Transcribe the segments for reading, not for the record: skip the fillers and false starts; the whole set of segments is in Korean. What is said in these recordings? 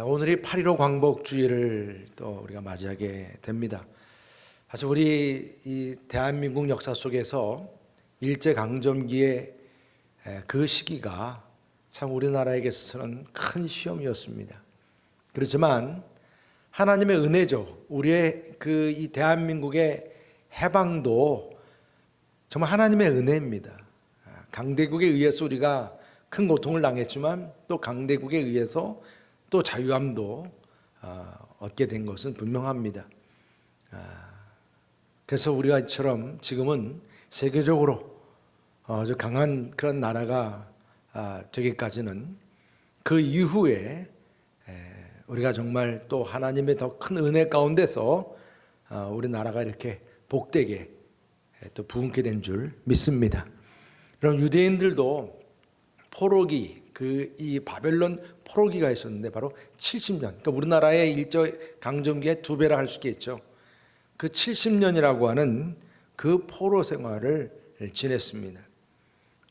오늘이 8.15 광복주의를 또 우리가 맞이하게 됩니다. 사실 우리 이 대한민국 역사 속에서 일제강점기의 그 시기가 참 우리나라에게서는 큰 시험이었습니다. 그렇지만 하나님의 은혜죠. 우리의 이 대한민국의 해방도 정말 하나님의 은혜입니다. 강대국에 의해서 우리가 큰 고통을 당했지만 또 강대국에 의해서 또 자유함도 얻게 된 것은 분명합니다. 그래서 우리가 이처럼 지금은 세계적으로 아주 강한 그런 나라가 되기까지는 그 이후에 우리가 정말 또 하나님의 더 큰 은혜 가운데서 우리 나라가 이렇게 복되게 또 부흥케 된 줄 믿습니다. 그럼 유대인들도 포로기 이 바벨론 포로기가 있었는데 바로 70년. 그러니까 우리나라의 일제 강점기의 2배라 할 수 있겠죠. 그 70년이라고 하는 그 포로 생활을 지냈습니다.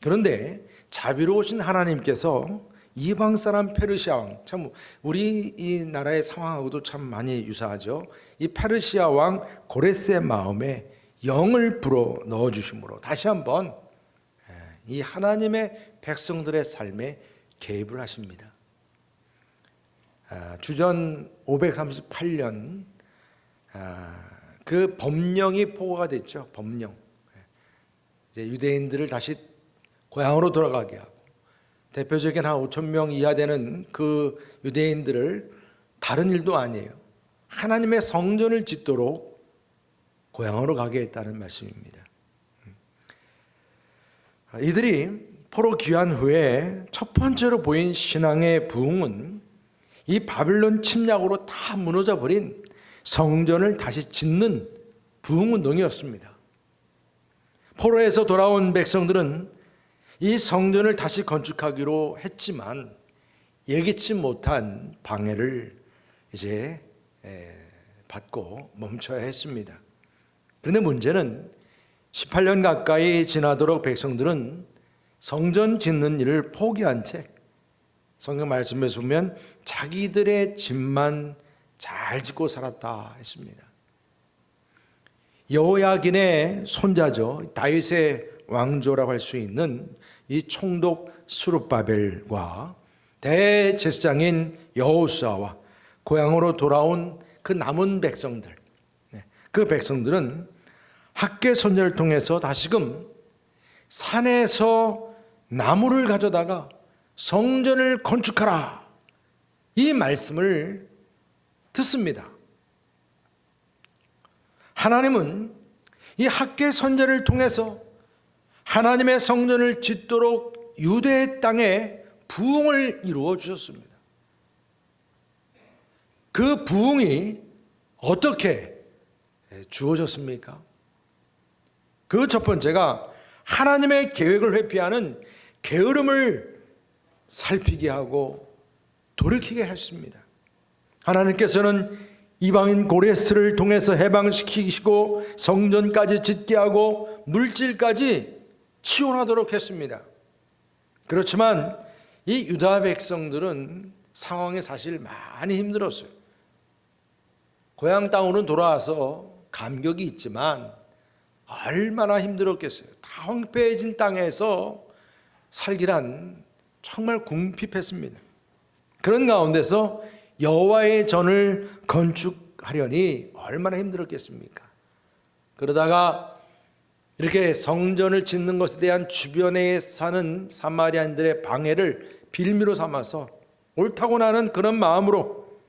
그런데 자비로우신 하나님께서 이방 사람 페르시아 왕, 참 우리 이 나라의 상황하고도 참 많이 유사하죠. 이 페르시아 왕 고레스의 마음에 영을 불어 넣어 주심으로 다시 한번 이 하나님의 백성들의 삶에 개입을 하십니다. 주전 538년 그 법령이 포고가 됐죠. 법령. 이제 유대인들을 다시 고향으로 돌아가게 하고 대표적인 한 5,000명 이하 되는 그 유대인들을 다른 일도 아니에요. 하나님의 성전을 짓도록 고향으로 가게 했다는 말씀입니다. 이들이 포로 귀환 후에 첫 번째로 보인 신앙의 부흥은 이 바빌론 침략으로 다 무너져 버린 성전을 다시 짓는 부흥운동이었습니다. 포로에서 돌아온 백성들은 이 성전을 다시 건축하기로 했지만 예기치 못한 방해를 이제 받고 멈춰야 했습니다. 그런데 문제는 18년 가까이 지나도록 백성들은 성전 짓는 일을 포기한 채 성경 말씀에 보면 자기들의 집만 잘 짓고 살았다 했습니다. 여호야긴의 손자죠. 다윗의 왕조라고 할 수 있는 이 총독 스룹바벨과 대제사장인 여호수아와 고향으로 돌아온 그 남은 백성들, 그 백성들은 학계 선제를 통해서 다시금 산에서 나무를 가져다가 성전을 건축하라, 이 말씀을 듣습니다. 하나님은 이 학계 선제를 통해서 하나님의 성전을 짓도록 유대의 땅에 부흥을 이루어 주셨습니다. 그 부흥이 어떻게 주어졌습니까? 그 첫 번째가 하나님의 계획을 회피하는 게으름을 살피게 하고 돌이키게 했습니다. 하나님께서는 이방인 고레스를 통해서 해방시키시고 성전까지 짓게 하고 물질까지 지원하도록 했습니다. 그렇지만 이 유다 백성들은 상황이 사실 많이 힘들었어요. 고향 땅으로는 돌아와서 감격이 있지만 얼마나 힘들었겠어요. 다 황폐해진 땅에서 살기란 정말 궁핍했습니다. 그런 가운데서 여호와의 전을 건축하려니 얼마나 힘들었겠습니까? 그러다가 이렇게 성전을 짓는 것에 대한 주변에 사는 사마리아인들의 방해를 빌미로 삼아서 옳다고 나는 그런 마음으로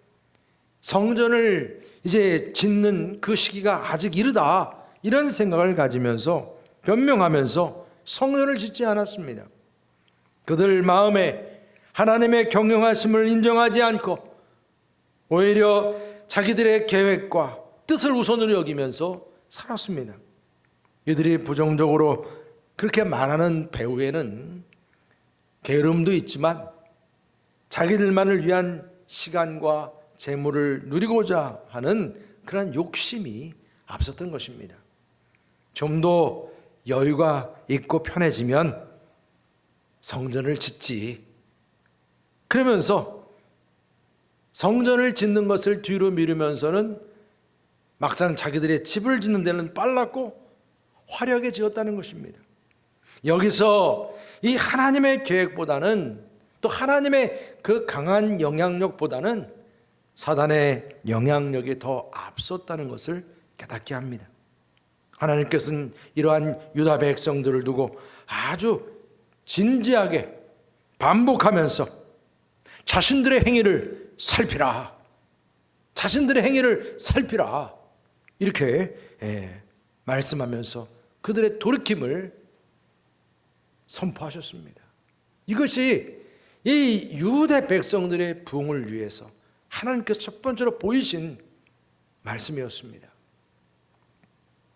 성전을 이제 짓는 그 시기가 아직 이르다, 이런 생각을 가지면서 변명하면서 성전을 짓지 않았습니다. 그들 마음에 하나님의 경영하심을 인정하지 않고 오히려 자기들의 계획과 뜻을 우선으로 여기면서 살았습니다. 이들이 부정적으로 그렇게 말하는 배후에는 게으름도 있지만 자기들만을 위한 시간과 재물을 누리고자 하는 그런 욕심이 앞섰던 것입니다. 좀 더 여유가 있고 편해지면 성전을 짓지, 그러면서 성전을 짓는 것을 뒤로 미루면서는 막상 자기들의 집을 짓는 데는 빨랐고 화려하게 지었다는 것입니다. 여기서 이 하나님의 계획보다는, 또 하나님의 그 강한 영향력보다는 사단의 영향력이 더 앞섰다는 것을 깨닫게 합니다. 하나님께서는 이러한 유다 백성들을 두고 아주 진지하게 반복하면서 자신들의 행위를 살피라, 자신들의 행위를 살피라, 이렇게 말씀하면서 그들의 돌이킴을 선포하셨습니다. 이것이 이 유대 백성들의 부흥을 위해서 하나님께서 첫 번째로 보이신 말씀이었습니다.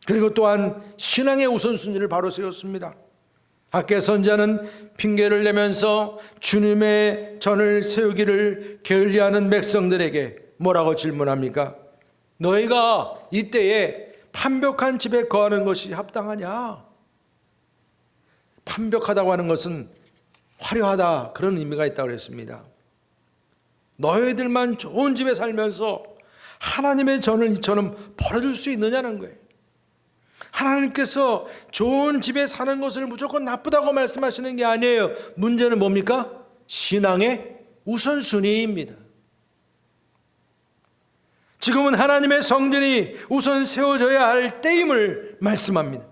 그리고 또한 신앙의 우선순위를 바로 세웠습니다. 학개 선지자는 핑계를 내면서 주님의 전을 세우기를 게을리하는 백성들에게 뭐라고 질문합니까? 너희가 이때에 판벽한 집에 거하는 것이 합당하냐? 판벽하다고 하는 것은 화려하다, 그런 의미가 있다고 그랬습니다. 너희들만 좋은 집에 살면서 하나님의 전을 이처럼 벌어줄 수 있느냐는 거예요. 하나님께서 좋은 집에 사는 것을 무조건 나쁘다고 말씀하시는 게 아니에요. 문제는 뭡니까? 신앙의 우선순위입니다. 지금은 하나님의 성전이 우선 세워져야 할 때임을 말씀합니다.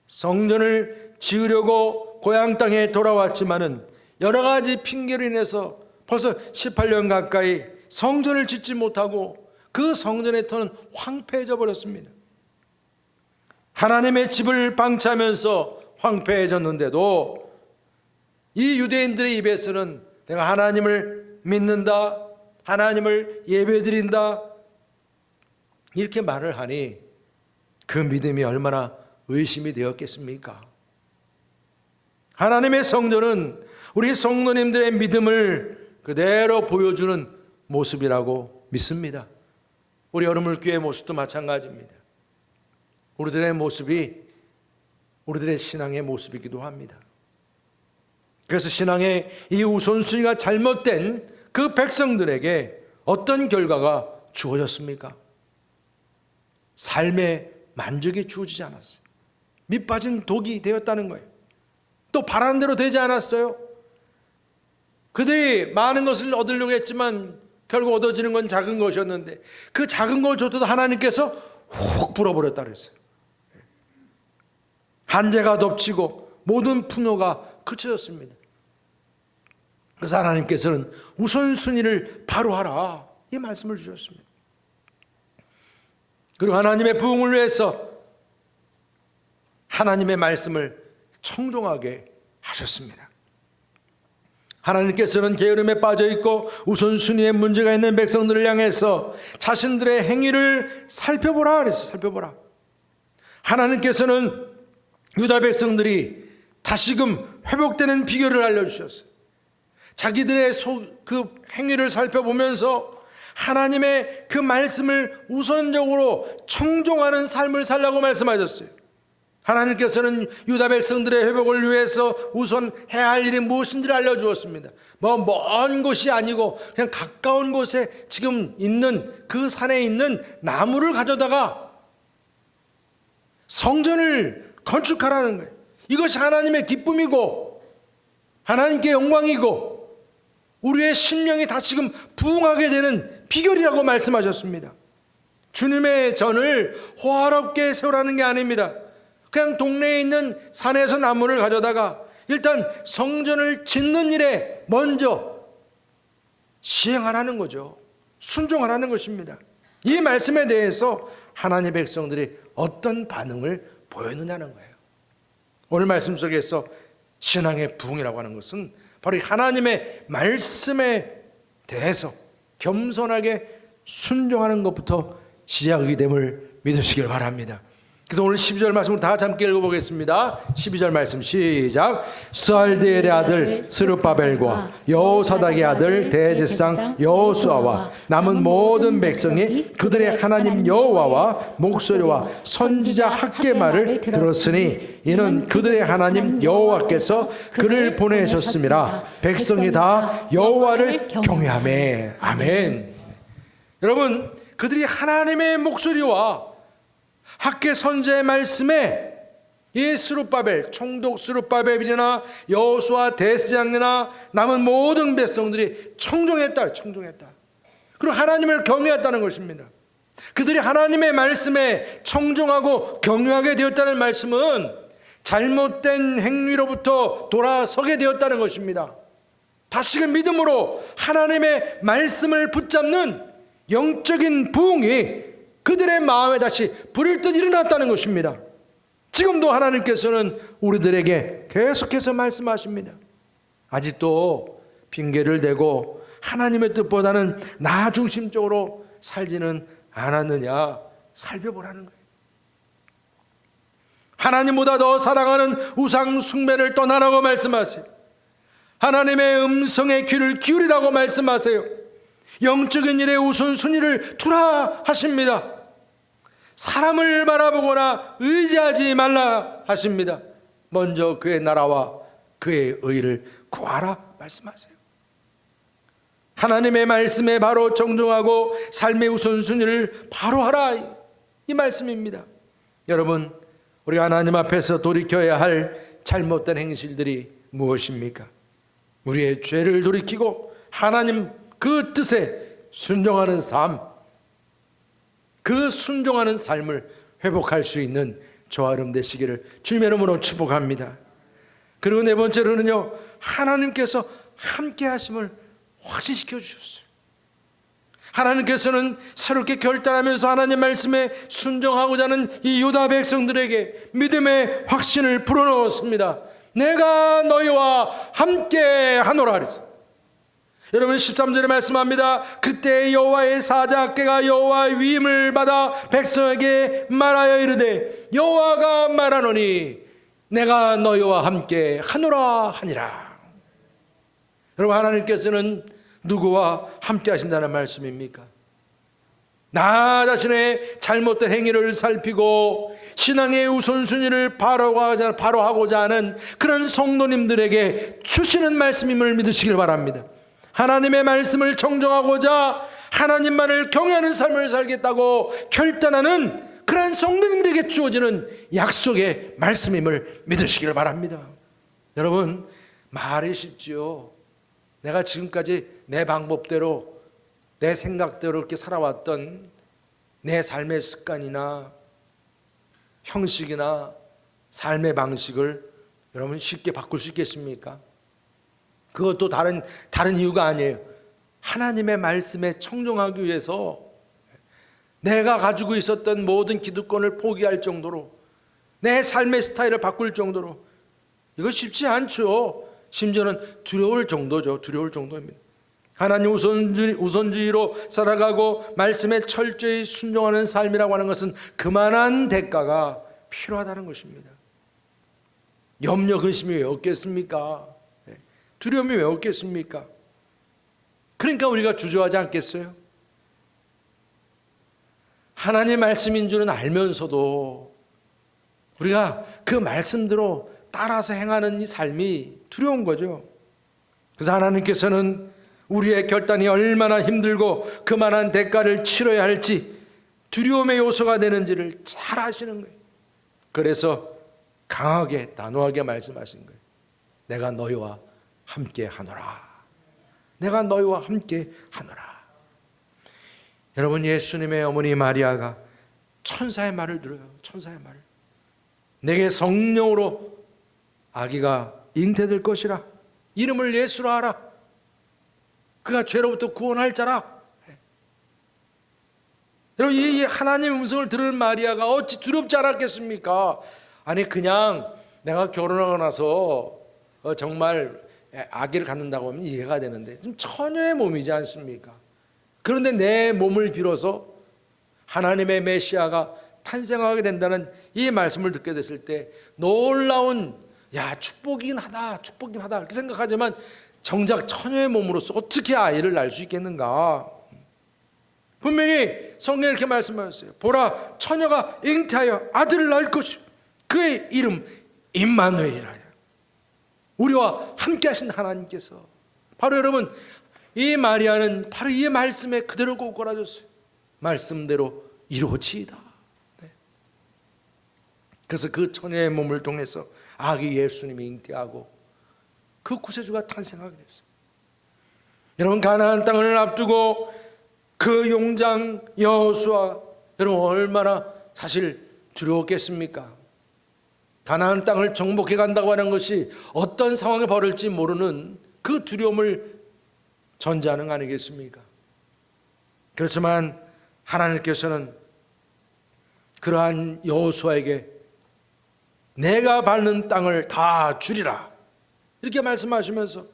성전을 지으려고 고향 땅에 돌아왔지만은 여러 가지 핑계로 인해서 벌써 18년 가까이 성전을 짓지 못하고 그 성전의 터는 황폐해져 버렸습니다. 하나님의 집을 방치하면서 황폐해졌는데도 이 유대인들의 입에서는 내가 하나님을 믿는다, 하나님을 예배드린다, 이렇게 말을 하니 그 믿음이 얼마나 의심이 되었겠습니까? 하나님의 성전은 우리 성도님들의 믿음을 그대로 보여주는 모습이라고 믿습니다. 우리 여러분교회 모습도 마찬가지입니다. 우리들의 모습이 우리들의 신앙의 모습이기도 합니다. 그래서 신앙의 이 우선순위가 잘못된 그 백성들에게 어떤 결과가 주어졌습니까? 삶의 만족이 주어지지 않았어요. 밑빠진 독이 되었다는 거예요. 또 바라는 대로 되지 않았어요. 그들이 많은 것을 얻으려고 했지만 결국 얻어지는 건 작은 것이었는데 그 작은 걸 줘도 하나님께서 훅 불어버렸다 그랬어요. 한재가 덮치고 모든 분노가 그쳐졌습니다. 그래서 하나님께서는 우선순위를 바로 하라, 이 말씀을 주셨습니다. 그리고 하나님의 부흥을 위해서 하나님의 말씀을 청종하게 하셨습니다. 하나님께서는 게으름에 빠져있고 우선순위에 문제가 있는 백성들을 향해서 자신들의 행위를 살펴보라 그랬어요. 살펴보라. 하나님께서는 유다 백성들이 다시금 회복되는 비결을 알려주셨어요. 자기들의 그 행위를 살펴보면서 하나님의 그 말씀을 우선적으로 청종하는 삶을 살라고 말씀하셨어요. 하나님께서는 유다 백성들의 회복을 위해서 우선 해야 할 일이 무엇인지를 알려주었습니다. 먼 곳이 아니고 그냥 가까운 곳에 지금 있는 그 산에 있는 나무를 가져다가 성전을 건축하라는 거예요. 이것이 하나님의 기쁨이고 하나님께 영광이고 우리의 심령이 다시금 부흥하게 되는 비결이라고 말씀하셨습니다. 주님의 전을 호화롭게 세우라는 게 아닙니다. 그냥 동네에 있는 산에서 나무를 가져다가 일단 성전을 짓는 일에 먼저 시행하라는 거죠. 순종하라는 것입니다. 이 말씀에 대해서 하나님의 백성들이 어떤 반응을 보였느냐는 거예요. 오늘 말씀 속에서 신앙의 부흥이라고 하는 것은 바로 하나님의 말씀에 대해서 겸손하게 순종하는 것부터 시작하게 됨을 믿으시길 바랍니다. 그래서 오늘 12절 말씀을 다 함께 읽어보겠습니다. 12절 말씀 시작. 스알디엘의 아들 스룹바벨과 여호사닥의 아들 대제사장 여호수아와 남은 모든 백성이 그들의 하나님 여호와와 목소리와 선지자 학개 말을 들었으니 이는 그들의 하나님 여호와께서 그를 보내셨음이라. 백성이 다 여호와를 경외하매. 아멘. 여러분, 그들이 하나님의 목소리와 학개 선지자의 말씀에 이 스룹바벨, 총독 스룹바벨이나 여호수아 대제사장이나 남은 모든 백성들이 청종했다. 그리고 하나님을 경외했다는 것입니다. 그들이 하나님의 말씀에 청종하고 경외하게 되었다는 말씀은 잘못된 행위로부터 돌아서게 되었다는 것입니다. 다시금 믿음으로 하나님의 말씀을 붙잡는 영적인 부흥이 그들의 마음에 다시 불을 듯 일어났다는 것입니다. 지금도 하나님께서는 우리들에게 계속해서 말씀하십니다. 아직도 핑계를 대고 하나님의 뜻보다는 나 중심적으로 살지는 않았느냐 살펴보라는 거예요. 하나님보다 더 사랑하는 우상 숭배를 떠나라고 말씀하세요. 하나님의 음성에 귀를 기울이라고 말씀하세요. 영적인 일에 우선순위를 두라 하십니다. 사람을 바라보거나 의지하지 말라 하십니다. 먼저 그의 나라와 그의 의를 구하라 말씀하세요. 하나님의 말씀에 바로 정정하고 삶의 우선순위를 바로 하라, 이 말씀입니다. 여러분, 우리가 하나님 앞에서 돌이켜야 할 잘못된 행실들이 무엇입니까? 우리의 죄를 돌이키고 하나님 그 뜻에 순종하는 삶, 그 순종하는 삶을 회복할 수 있는 저와 여러분 되시기를 주님의 이름으로 축복합니다. 그리고 네 번째로는요, 하나님께서 함께 하심을 확신시켜 주셨어요. 하나님께서는 새롭게 결단하면서 하나님 말씀에 순종하고자 하는 이 유다 백성들에게 믿음의 확신을 불어넣었습니다. 내가 너희와 함께 하노라 그랬어요. 여러분 13절에 말씀합니다. 그때 여호와의 사자학개가 여호와의 위임을 받아 백성에게 말하여 이르되 여호와가 말하노니 내가 너희와 함께 하노라 하니라. 여러분, 하나님께서는 누구와 함께 하신다는 말씀입니까? 나 자신의 잘못된 행위를 살피고 신앙의 우선순위를 바로 하고자 하는 그런 성도님들에게 주시는 말씀임을 믿으시길 바랍니다. 하나님의 말씀을 청정하고자 하나님만을 경외하는 삶을 살겠다고 결단하는 그런 성도님들에게 주어지는 약속의 말씀임을 믿으시길 바랍니다. 여러분, 말이 쉽지요. 내가 지금까지 내 방법대로 내 생각대로 이렇게 살아왔던 내 삶의 습관이나 형식이나 삶의 방식을 여러분 쉽게 바꿀 수 있겠습니까? 그것도 다른 이유가 아니에요. 하나님의 말씀에 청종하기 위해서 내가 가지고 있었던 모든 기득권을 포기할 정도로 내 삶의 스타일을 바꿀 정도로 이거 쉽지 않죠. 심지어는 두려울 정도죠. 두려울 정도입니다. 하나님 우선주의로 살아가고 말씀에 철저히 순종하는 삶이라고 하는 것은 그만한 대가가 필요하다는 것입니다. 염려 근심이 왜 없겠습니까? 두려움이 왜 없겠습니까? 그러니까 우리가 주저하지 않겠어요? 하나님의 말씀인 줄은 알면서도 우리가 그 말씀대로 따라서 행하는 이 삶이 두려운 거죠. 그래서 하나님께서는 우리의 결단이 얼마나 힘들고 그만한 대가를 치러야 할지 두려움의 요소가 되는지를 잘 아시는 거예요. 그래서 강하게 단호하게 말씀하신 거예요. 내가 너희와 함께 하노라. 내가 너희와 함께 하노라. 여러분, 예수님의 어머니 마리아가 천사의 말을 들어요. 천사의 말을. 내게 성령으로 아기가 잉태될 것이라. 이름을 예수로 하라. 그가 죄로부터 구원할 자라. 여러분, 이 하나님의 음성을 들은 마리아가 어찌 두렵지 않았겠습니까? 아니, 그냥 내가 결혼하고 나서 정말 아기를 갖는다고 하면 이해가 되는데 좀 처녀의 몸이지 않습니까? 그런데 내 몸을 빌어서 하나님의 메시아가 탄생하게 된다는 이 말씀을 듣게 됐을 때 놀라운 축복이긴 하다 그렇게 생각하지만 정작 처녀의 몸으로서 어떻게 아이를 낳을 수 있겠는가? 분명히 성경에 이렇게 말씀하셨어요. 보라, 처녀가 잉태하여 아들을 낳을 것이요 그의 이름 임마누엘이라. 우리와 함께 하신 하나님께서, 바로 여러분, 이 마리아는 바로 이 말씀에 그대로 꼬꾸라졌어요. 말씀대로 이루어지이다. 그래서 그 처녀의 몸을 통해서 아기 예수님이 잉태하고 그 구세주가 탄생하게 됐어요. 여러분, 가나안 땅을 앞두고 그 용장 여호수아, 여러분 얼마나 사실 두려웠겠습니까? 가나안 땅을 정복해 간다고 하는 것이 어떤 상황에 벌일지 모르는 그 두려움을 전제하는 거 아니겠습니까? 그렇지만 하나님께서는 그러한 여호수아에게 내가 밟는 땅을 다 주리라 이렇게 말씀하시면서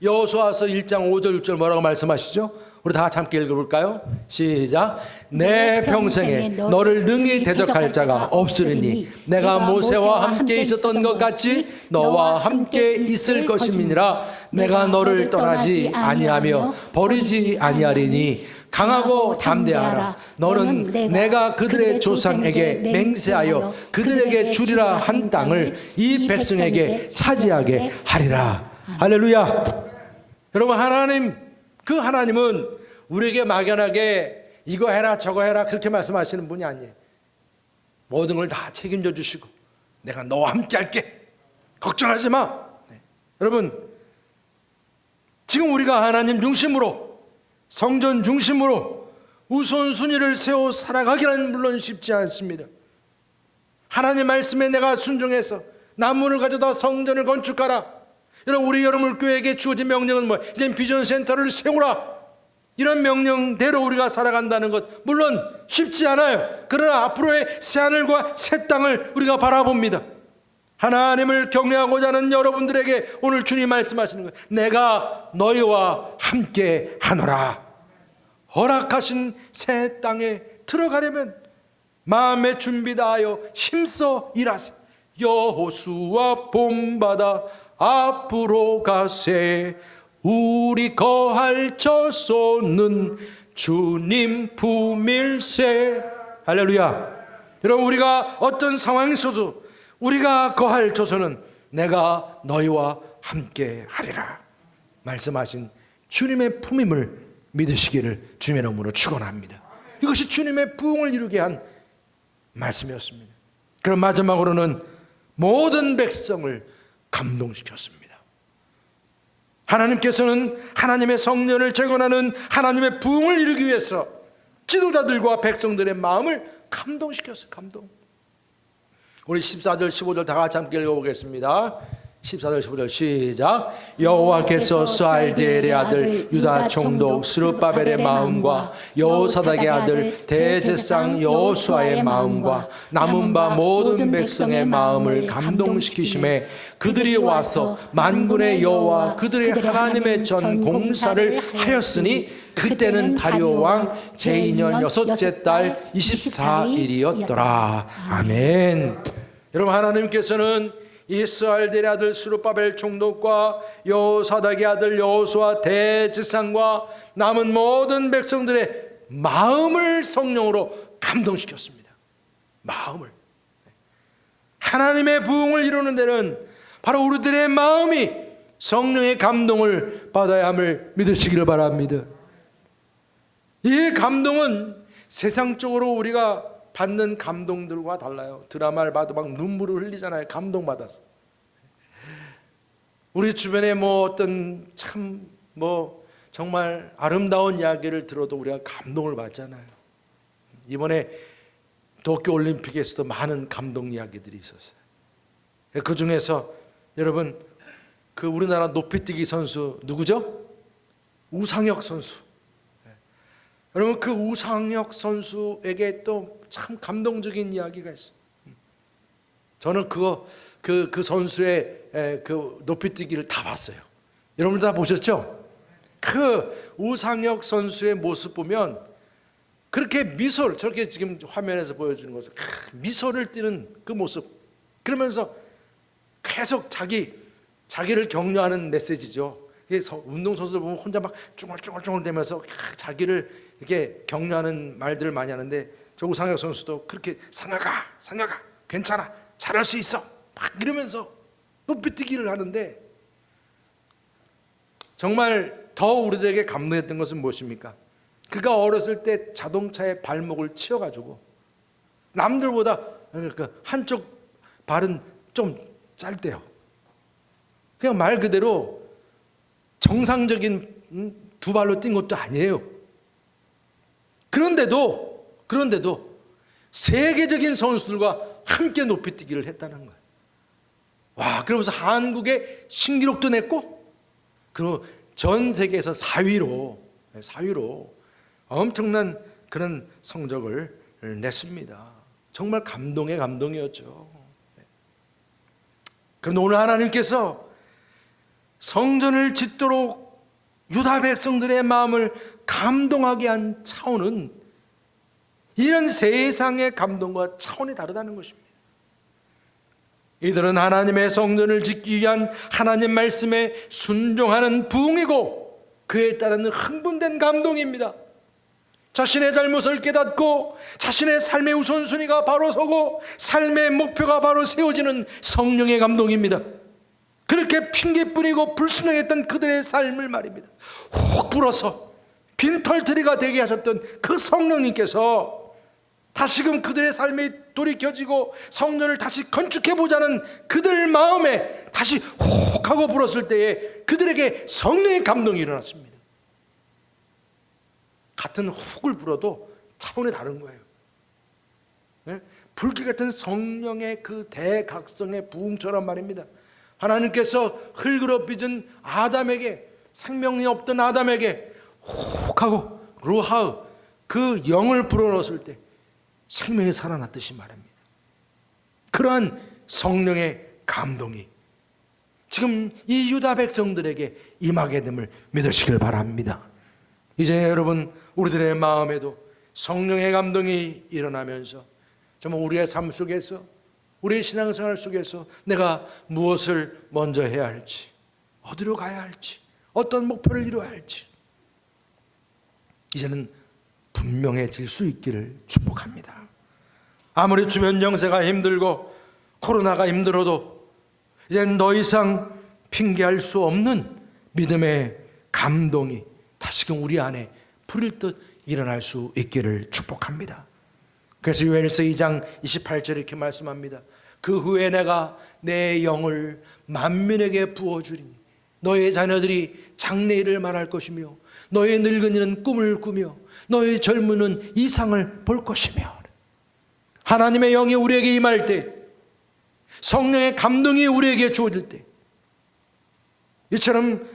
여호수아서 1장 5절 6절 뭐라고 말씀하시죠? 우리 다 같이 함께 읽어볼까요? 시작. 내 평생에 너를 능히 대적할 자가 없으리니 내가 모세와 함께 있었던 것 같이 너와 함께 있을 것임이니라. 내가 너를 떠나지 아니하며 버리지 아니하리니 강하고 담대하라. 너는 내가 그들의 조상에게 맹세하여 그들에게 주리라 한 땅을 이 백성에게 차지하게 하리라. 할렐루야. 여러분, 하나님, 그 하나님은 우리에게 막연하게 이거 해라 저거 해라 그렇게 말씀하시는 분이 아니에요. 모든 걸 다 책임져 주시고 내가 너와 함께 할게, 걱정하지 마. 여러분, 지금 우리가 하나님 중심으로, 성전 중심으로 우선순위를 세워 살아가기란 물론 쉽지 않습니다. 하나님 말씀에 내가 순종해서 나무를 가져다 성전을 건축하라. 여러분, 우리 여러분 교회에게 주어진 명령은 뭐예요? 이제 비전 센터를 세우라. 이런 명령대로 우리가 살아간다는 것 물론 쉽지 않아요. 그러나 앞으로의 새하늘과 새 땅을 우리가 바라봅니다. 하나님을 경외하고자 하는 여러분들에게 오늘 주님 말씀하시는 거예요. 내가 너희와 함께 하노라. 허락하신 새 땅에 들어가려면 마음의 준비 다하여 힘써 일하세. 여호수아 본받아 앞으로 가세. 우리 거할 저소는 주님 품일세. 할렐루야. 여러분, 우리가 어떤 상황에서도 우리가 거할 저소는 내가 너희와 함께 하리라 말씀하신 주님의 품임을 믿으시기를 주님의 이름으로 축원합니다. 이것이 주님의 부흥을 이루게 한 말씀이었습니다. 그럼 마지막으로는 모든 백성을 감동시켰습니다. 하나님께서는 하나님의 성년을 재건하는 하나님의 부흥을 이루기 위해서 지도자들과 백성들의 마음을 감동시켰어요. 감동. 우리 14절 15절 다 같이 함께 읽어보겠습니다. 14절 15절 시작. 여호와께서 스알디엘의 아들 유다 총독 스룹바벨의 마음과 여호사닥의 아들 대제사장 여호수아의 마음과 남은 바 모든 백성의 마음을 감동시키심에 그들이 와서 만군의 여호와 그들의 하나님의 전 공사를 하였으니 그때는 다리오 왕 제2년 여섯째 달 24일이었더라. 아멘. 여러분, 하나님께서는 이스라엘의 아들 스룹바벨 총독과 여호사닥의 아들 여호수아 대제사장과 남은 모든 백성들의 마음을 성령으로 감동시켰습니다. 마음을. 하나님의 부흥을 이루는 데는 바로 우리들의 마음이 성령의 감동을 받아야 함을 믿으시기를 바랍니다. 이 감동은 세상적으로 우리가 받는 감동들과 달라요. 드라마를 봐도 막 눈물을 흘리잖아요. 감동받아서. 우리 주변에 어떤 참 정말 아름다운 이야기를 들어도 우리가 감동을 받잖아요. 이번에 도쿄올림픽에서도 많은 감동 이야기들이 있었어요. 그 중에서 여러분, 그 우리나라 높이뛰기 선수 누구죠? 우상혁 선수. 여러분, 그 우상혁 선수에게 또 참 감동적인 이야기가 있어요. 저는 그 선수의 그 높이뛰기를 다 봤어요. 여러분 다 보셨죠? 그 우상혁 선수의 모습 보면 그렇게 미소를, 저렇게 지금 화면에서 보여주는 것을 미소를 띠는 그 모습, 그러면서 계속 자기를 격려하는 메시지죠. 운동선수들 보면 혼자 막 쭈글쭈글 대면서 자기를 이렇게 격려하는 말들을 많이 하는데, 조상혁 선수도 그렇게 상혁아 괜찮아, 잘할 수 있어 막 이러면서 높이뛰기를 하는데, 정말 더 우리들에게 감동했던 것은 무엇입니까? 그가 어렸을 때 자동차의 발목을 치여가지고 남들보다 한쪽 발은 좀 짧대요. 그냥 말 그대로 정상적인 두 발로 뛴 것도 아니에요. 그런데도 세계적인 선수들과 함께 높이뛰기를 했다는 거예요. 와, 그러면서 한국의 신기록도 냈고, 그리고 전 세계에서 4위로 엄청난 그런 성적을 냈습니다. 정말 감동의 감동이었죠. 그런데 오늘 하나님께서 성전을 짓도록 유다 백성들의 마음을 감동하게 한 차원은 이런 세상의 감동과 차원이 다르다는 것입니다. 이들은 하나님의 성전을 짓기 위한 하나님 말씀에 순종하는 부흥이고, 그에 따르는 흥분된 감동입니다. 자신의 잘못을 깨닫고 자신의 삶의 우선순위가 바로 서고 삶의 목표가 바로 세워지는 성령의 감동입니다. 그렇게 핑계뿐이고 불순종했던 그들의 삶을 말입니다, 훅 불어서 빈털터리가 되게 하셨던 그 성령님께서 다시금 그들의 삶이 돌이켜지고 성전을 다시 건축해보자는 그들 마음에 다시 훅 하고 불었을 때에 그들에게 성령의 감동이 일어났습니다. 같은 훅을 불어도 차원이 다른 거예요. 네? 불길 같은 성령의 그 대각성의 부흥처럼 말입니다. 하나님께서 흙으로 빚은 아담에게, 생명이 없던 아담에게 훅 하고 루하의 그 영을 불어넣었을 때 생명이 살아났듯이 말입니다. 그러한 성령의 감동이 지금 이 유다 백성들에게 임하게 됨을 믿으시길 바랍니다. 이제 여러분, 우리들의 마음에도 성령의 감동이 일어나면서 정말 우리의 삶 속에서, 우리의 신앙생활 속에서 내가 무엇을 먼저 해야 할지, 어디로 가야 할지, 어떤 목표를 이루어야 할지 이제는 분명해질 수 있기를 축복합니다. 아무리 주변 정세가 힘들고 코로나가 힘들어도 이제는 더 이상 핑계할 수 없는 믿음의 감동이 다시금 우리 안에 불일 듯 일어날 수 있기를 축복합니다. 그래서 요엘서 2장 28절에 이렇게 말씀합니다. 그 후에 내가 내 영을 만민에게 부어주리니 너의 자녀들이 장래일을 말할 것이며 너의 늙은이는 꿈을 꾸며 너의 젊은은 이상을 볼 것이며, 하나님의 영이 우리에게 임할 때, 성령의 감동이 우리에게 주어질 때 이처럼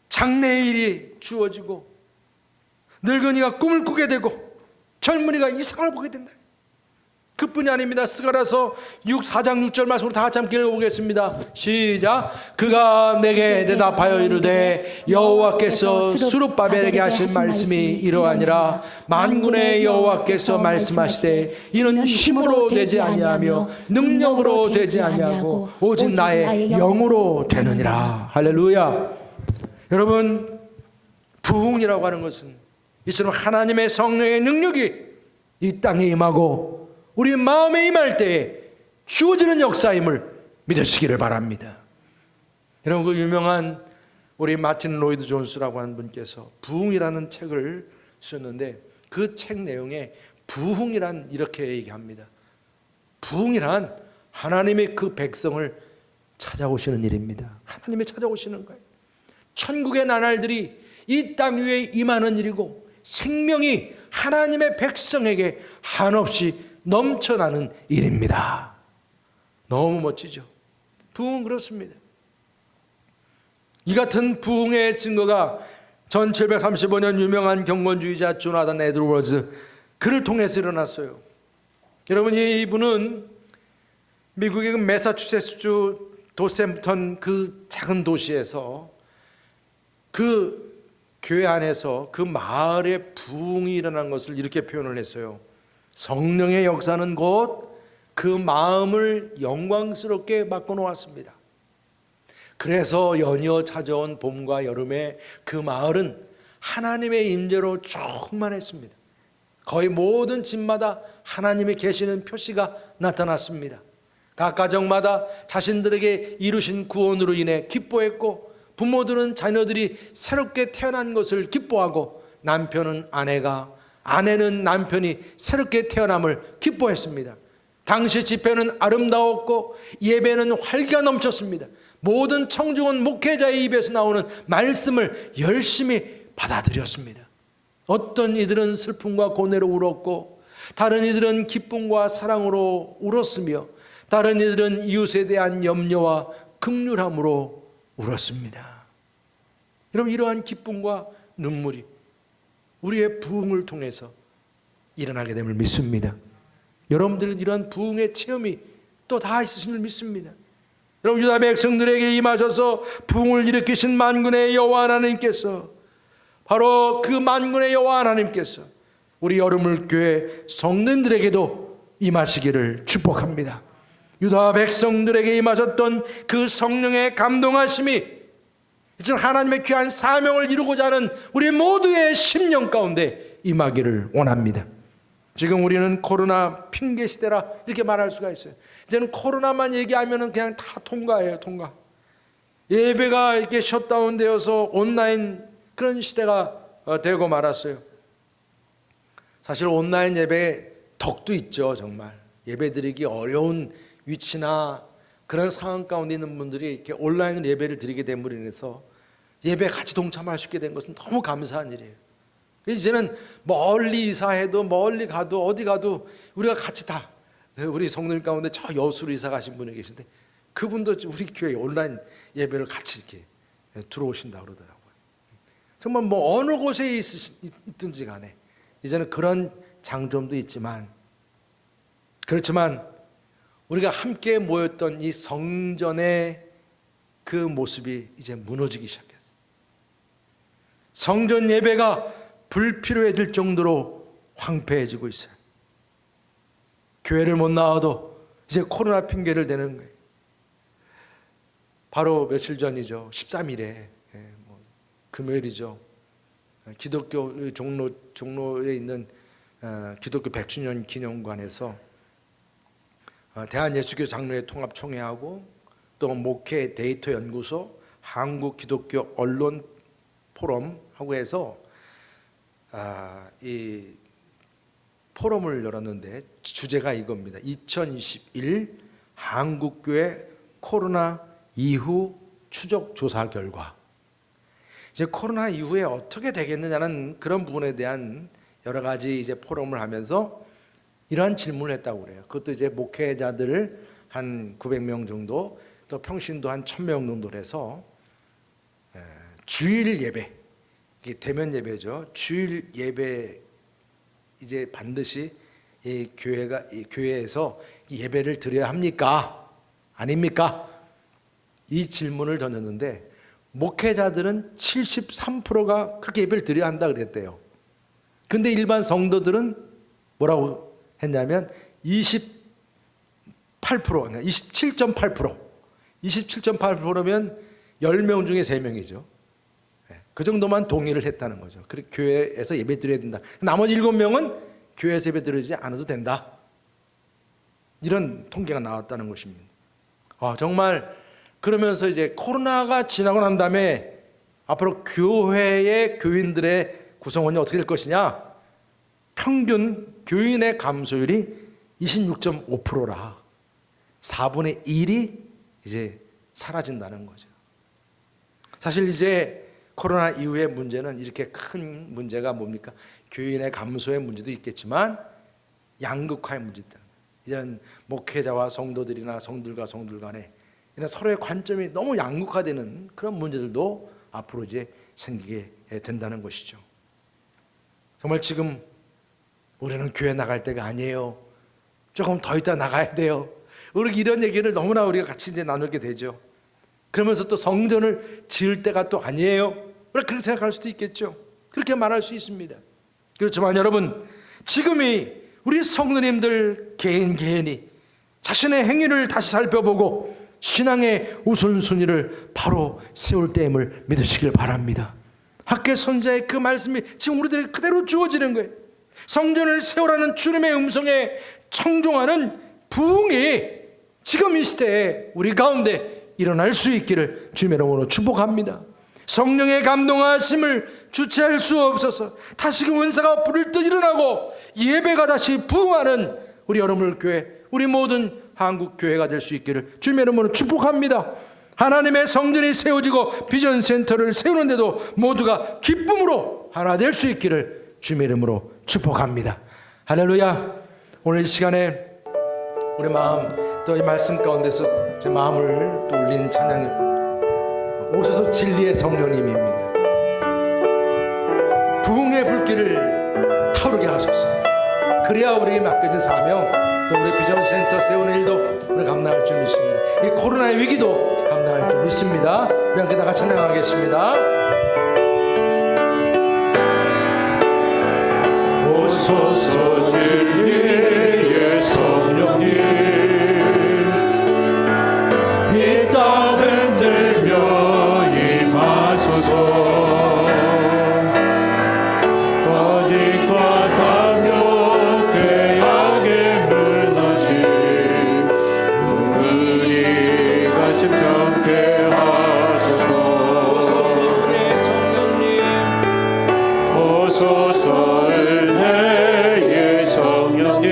장래일이 주어지고 늙은이가 꿈을 꾸게 되고 젊은이가 이상을 보게 된다. 그뿐이 아닙니다. 스가랴서 4장 6절 말씀으로 다 같이 함께 읽어보겠습니다. 시작. 그가 내게 대답하여 이르되 여호와께서 스룹바벨에게 하신 말씀이 이러하니라. 만군의 여호와께서 말씀하시되 이는 힘으로 되지 아니하며 능력으로 되지 아니하고 오직 나의 영으로 되느니라. 할렐루야. 여러분, 부흥이라고 하는 것은 이처럼 하나님의 성령의 능력이 이 땅에 임하고 우리 마음에 임할 때에 주어지는 역사임을 믿으시기를 바랍니다. 여러분, 그 유명한 우리 마틴 로이드 존스라고 하는 분께서 부흥이라는 책을 쓰셨는데 그 책 내용에 부흥이란 이렇게 얘기합니다. 부흥이란 하나님의 그 백성을 찾아오시는 일입니다. 하나님이 찾아오시는 거예요. 천국의 나날들이 이 땅 위에 임하는 일이고 생명이 하나님의 백성에게 한없이 넘쳐나는 일입니다. 너무 멋지죠. 부흥은 그렇습니다. 이 같은 부흥의 증거가 1735년 유명한 경건주의자 조나단 에드워즈, 그를 통해서 일어났어요. 여러분, 이분은 미국의 매사추세츠주 도샘턴 그 작은 도시에서 그 교회 안에서 그 마을에 부흥이 일어난 것을 이렇게 표현을 했어요. 성령의 역사는 곧 그 마음을 영광스럽게 바꿔놓았습니다. 그래서 연이어 찾아온 봄과 여름에 그 마을은 하나님의 임재로 충만했습니다. 거의 모든 집마다 하나님이 계시는 표시가 나타났습니다. 각 가정마다 자신들에게 이루신 구원으로 인해 기뻐했고, 부모들은 자녀들이 새롭게 태어난 것을 기뻐하고, 남편은 아내가, 아내는 남편이 새롭게 태어남을 기뻐했습니다. 당시 집회는 아름다웠고 예배는 활기가 넘쳤습니다. 모든 청중은 목회자의 입에서 나오는 말씀을 열심히 받아들였습니다. 어떤 이들은 슬픔과 고뇌로 울었고, 다른 이들은 기쁨과 사랑으로 울었으며, 다른 이들은 이웃에 대한 염려와 긍휼함으로 울었습니다. 여러분, 이러한 기쁨과 눈물이 우리의 부흥을 통해서 일어나게 됨을 믿습니다. 여러분들은 이러한 부흥의 체험이 또 다 있으심을 믿습니다. 여러분, 유다 백성들에게 임하셔서 부흥을 일으키신 만군의 여호와 하나님께서, 바로 그 만군의 여호와 하나님께서 우리 여름물교회 성도님들에게도 임하시기를 축복합니다. 유다 백성들에게 임하셨던 그 성령의 감동하심이 이제 하나님의 귀한 사명을 이루고자 하는 우리 모두의 심령 가운데 임하기를 원합니다. 지금 우리는 코로나 핑계 시대라 이렇게 말할 수가 있어요. 이제는 코로나만 얘기하면 그냥 다 통과예요, 통과. 예배가 이렇게 셧다운 되어서 온라인 그런 시대가 되고 말았어요. 사실 온라인 예배에 덕도 있죠. 정말 예배드리기 어려운 위치나 그런 상황 가운데 있는 분들이 이렇게 온라인 예배를 드리게 됨으로 인해서 예배에 같이 동참할 수 있게 된 것은 너무 감사한 일이에요. 이제는 멀리 이사해도, 멀리 가도, 어디 가도 우리가 같이 다, 우리 성도님 가운데 저 여수로 이사 가신 분이 계신데 그분도 우리 교회 온라인 예배를 같이 이렇게 들어오신다고 그러더라고요. 정말 뭐 어느 곳에 있든지 간에 이제는 그런 장점도 있지만, 그렇지만 우리가 함께 모였던 이 성전의 그 모습이 이제 무너지기 시작했어요. 성전 예배가 불필요해질 정도로 황폐해지고 있어요. 교회를 못 나와도 이제 코로나 핑계를 대는 거예요. 바로 며칠 전이죠. 13일에 금요일이죠. 기독교 종로에 있는 기독교 100주년 기념관에서 대한예수교 장로회 통합총회하고 또 목회 데이터 연구소, 한국 기독교 언론 포럼하고 해서 이 포럼을 열었는데 주제가 이겁니다. 2021 한국교회 코로나 이후 추적 조사 결과. 이제 코로나 이후에 어떻게 되겠느냐는 그런 부분에 대한 여러 가지 이제 포럼을 하면서 이러한 질문을 했다고 그래요. 그것도 이제 목회자들 한 900명 정도, 또 평신도 한 1000명 정도 해서 주일 예배, 이게 대면 예배죠. 주일 예배 이제 반드시 이 교회에서 예배를 드려야 합니까? 아닙니까? 이 질문을 던졌는데 목회자들은 73%가 그렇게 예배를 드려야 한다 그랬대요. 근데 일반 성도들은 뭐라고 했냐면 27.8%면 10명 중에 3명이죠. 그 정도만 동의를 했다는 거죠. 그리고 교회에서 예배 드려야 된다. 나머지 7명은 교회에서 예배 드리지 않아도 된다. 이런 통계가 나왔다는 것입니다. 정말 그러면서 이제 코로나가 지나고 난 다음에 앞으로 교회의 교인들의 구성원이 어떻게 될 것이냐? 평균 교인의 감소율이 26.5%라 4분의 1이 이제 사라진다는 거죠. 사실 이제 코로나 이후의 문제는 이렇게 큰 문제가 뭡니까? 교인의 감소의 문제도 있겠지만 양극화의 문제다. 이런 목회자와 성도들이나 성들과 성들 간에 이런 서로의 관점이 너무 양극화되는 그런 문제들도 앞으로 이제 생기게 된다는 것이죠. 정말 지금 우리는 교회 나갈 때가 아니에요. 조금 더 있다 나가야 돼요. 우리 이런 얘기를 너무나 우리가 같이 이제 나누게 되죠. 그러면서 또 성전을 지을 때가 또 아니에요. 우리가 그렇게 생각할 수도 있겠죠. 그렇게 말할 수 있습니다. 그렇지만 여러분, 지금이 우리 성도님들 개인이 자신의 행위를 다시 살펴보고 신앙의 우선순위를 바로 세울 때임을 믿으시길 바랍니다. 학개 선자의 그 말씀이 지금 우리들에게 그대로 주어지는 거예요. 성전을 세우라는 주님의 음성에 청종하는 부흥이 지금 이 시대에 우리 가운데 일어날 수 있기를 주님의 이름으로 축복합니다. 성령의 감동하심을 주체할 수 없어서 다시금 은사가 불을 듯 일어나고 예배가 다시 부흥하는 우리 여러분의 교회, 우리 모든 한국 교회가 될 수 있기를 주님의 이름으로 축복합니다. 하나님의 성전이 세워지고 비전센터를 세우는데도 모두가 기쁨으로 하나 될 수 있기를 주님의 이름으로 축복합니다. 할렐루야. 오늘 이 시간에 우리 마음 또 이 말씀 가운데서 제 마음을 또 울린 찬양이 오셔서 진리의 성령님입니다. 부흥의 불길을 타오르게 하소서. 그래야 우리에게 맡겨진 사명, 또 우리 비전센터 세우는 일도 우리 감당할 줄 믿습니다. 이 코로나의 위기도 감당할 줄 믿습니다. 우리 함께 다 같이 찬양하겠습니다. 오소서 진리의 성령님, 이 땅 흔들며 임하소서. 거짓과 탐욕 죄악에 무너진 은근히 가슴 젊게 하소서. 오소서 은혜의 성령님, 오소서 은혜의 성령님,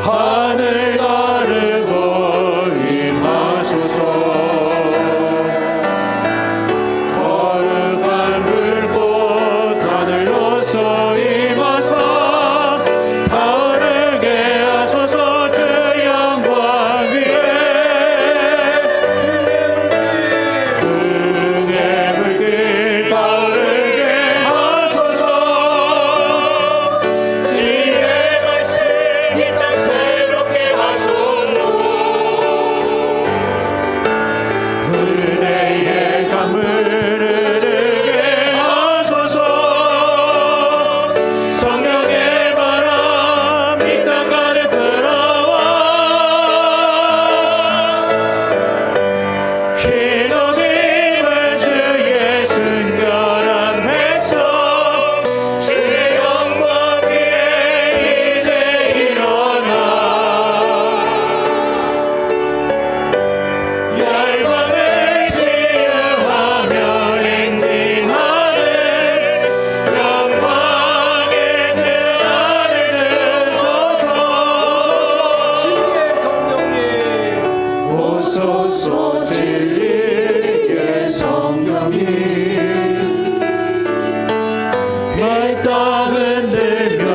하늘 가르고 임하소서. 거룩한 불꽃 하늘로서 임하사 타오르게 하소서. 주의 영광 위에 불의 불길 타오르게 하소서. 지혜의 말씀 이 땅 새롭게 하소서. 은혜의 강물 흐르게 하소서. 성령의 바람 이 땅 가득 들어와 희노 입은 주의 순결한 백성, 주의 영광 위에 이제 일어나 열방을 치유하며 행진하는 영광의 대안을 드소서. 진리의 성령님, 오소서 진리의 성령님, 이 땅 흔들며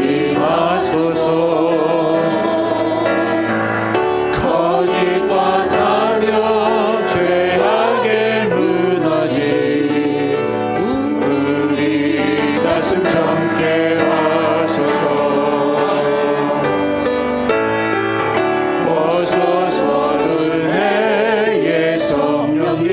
임하소서. 거짓과 탐욕 죄악에 무너진 우리 가슴 젊게 하소서. 오소서 은혜의 성령님,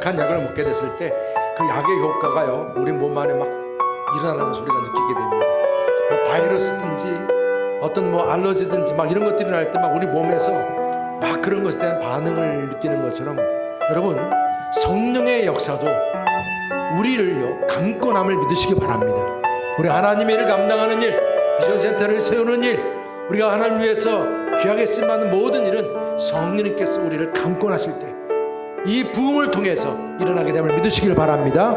약한 약을 먹게 됐을 때 그 약의 효과가요 우리 몸 안에 막 일어나는 것을 우리가 느끼게 됩니다. 뭐 바이러스든지 어떤 뭐 알러지든지 막 이런 것들이 날 때 막 우리 몸에서 막 그런 것에 대한 반응을 느끼는 것처럼 여러분 성령의 역사도 우리를요 강권함을 믿으시기 바랍니다. 우리 하나님의 일을 감당하는 일, 비전센터를 세우는 일, 우리가 하나님을 위해서 귀하게 쓰임받는 모든 일은 성령님께서 우리를 강권하실 때 이 부흥을 통해서 일어나게 됨을 믿으시길 바랍니다.